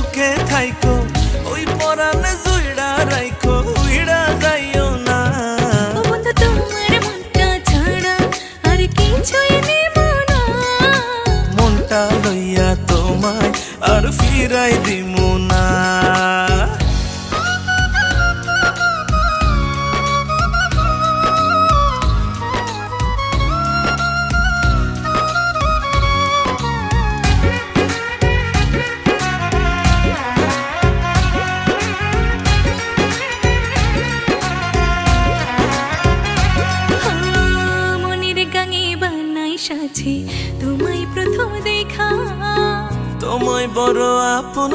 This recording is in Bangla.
বুকে থাইকো ওই পরাণে জুইড়া রাইখো উইড়া যাইও না। ও বন্ধু তোমার মনটা ছাড়া আর কিছুই নেব না। মনটা লইয়া তোমায় আর ফিরাই দিমু না। তোমায় প্রথম দেখা তোমায় বড় আপন